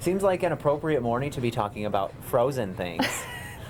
Seems like an appropriate morning to be talking about frozen things.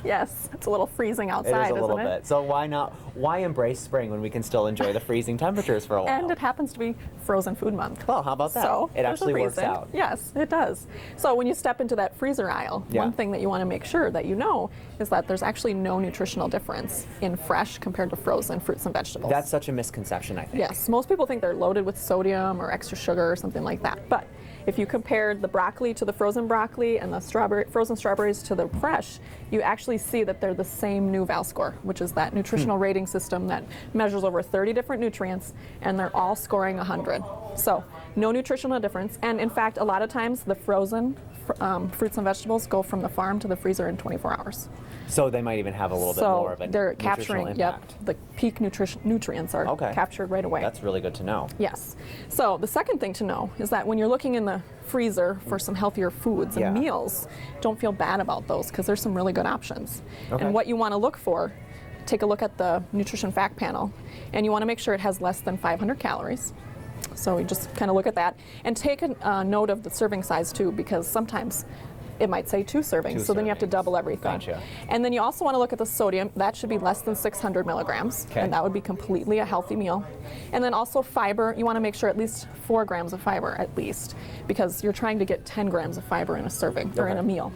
Yes, it's a little freezing outside, It is a little isn't it? bit. So why embrace spring when we can still enjoy the freezing temperatures for a while? And it happens to be Frozen Food Month. Well, how about that? So It there's a actually works reason. out. Yes, it does. So when you step into that freezer aisle, Yeah. one thing that you want to make sure that you know is that there's actually no nutritional difference in fresh compared to frozen fruits and vegetables. That's such a misconception, I think. Yes, most people think they're loaded with sodium or extra sugar or something like that. But if you compared the broccoli to the frozen broccoli and the frozen strawberries to the fresh, you actually see that they're the same new Val Score, which is that nutritional rating system that measures over 30 different nutrients, and they're all scoring 100. So no nutritional difference. And in fact, a lot of times the frozen fruits and vegetables go from the farm to the freezer in 24 hours. So they might even have a little bit more of a they're nutritional capturing, impact. the peak nutrients are captured right away. That's really good to know. Yes. So the second thing to know is that when you're looking in the freezer for some healthier foods and meals, don't feel bad about those because there's some really good options. Okay. And what you want to look for, take a look at the nutrition fact panel, and you want to make sure it has less than 500 calories. So you just kind of look at that and take a note of the serving size too, because sometimes it might say 2 servings, so then you have to double everything. Gotcha. And then you also want to look at the sodium. That should be less than 600 milligrams, and that would be completely a healthy meal. And then also fiber, you want to make sure at least 4 grams of fiber at least, because you're trying to get 10 grams of fiber in a serving or in a meal.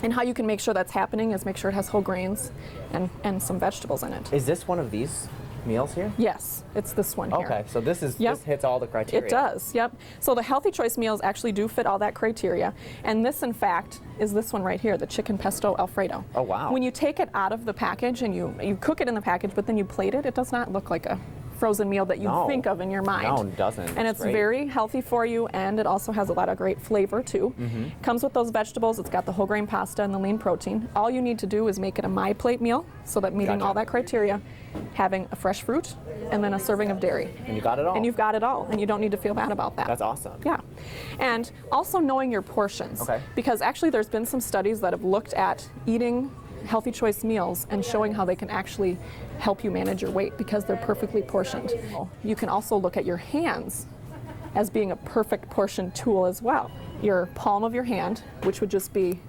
And how you can make sure that's happening is make sure it has whole grains and some vegetables in it. Is this one of these meals here? Yes, it's this one here. Okay, so this hits all the criteria. It does, yep. So the Healthy Choice meals actually do fit all that criteria. And this, in fact, is this one right here, the chicken pesto Alfredo. Oh, wow. When you take it out of the package and you cook it in the package, but then you plate it, it does not look like a frozen meal that you think of in your mind. No, it doesn't. And it's very healthy for you, and it also has a lot of great flavor too. Comes with those vegetables. It's got the whole grain pasta and the lean protein. All you need to do is make it a My Plate meal, so that meeting all that criteria, having a fresh fruit, and then a serving of dairy. And you got it all. And you've got it all, and you don't need to feel bad about that. That's awesome. Yeah. And also knowing your portions. Okay. Because actually there's been some studies that have looked at eating Healthy Choice meals and showing how they can actually help you manage your weight because they're perfectly portioned. You can also look at your hands as being a perfect portion tool as well. Your palm of your hand, which would just be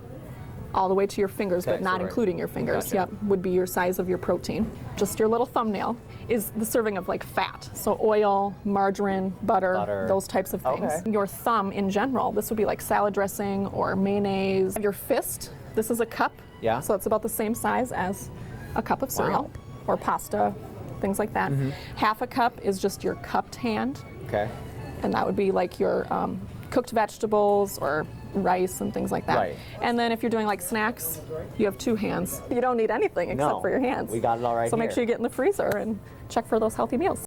all the way to your fingers, but not including your fingers, would be your size of your protein. Just your little thumbnail is the serving of like fat. So oil, margarine, butter, those types of things. Okay. Your thumb in general, this would be like salad dressing or mayonnaise. Your fist, this is a cup. Yeah. So it's about the same size as a cup of cereal or pasta, things like that. Half a cup is just your cupped hand. Okay. And that would be like your cooked vegetables or rice and things like that. Right. And then if you're doing like snacks, you have 2 hands. You don't need anything except for your hands. We got it all right So here. make sure you get in the freezer and check for those healthy meals.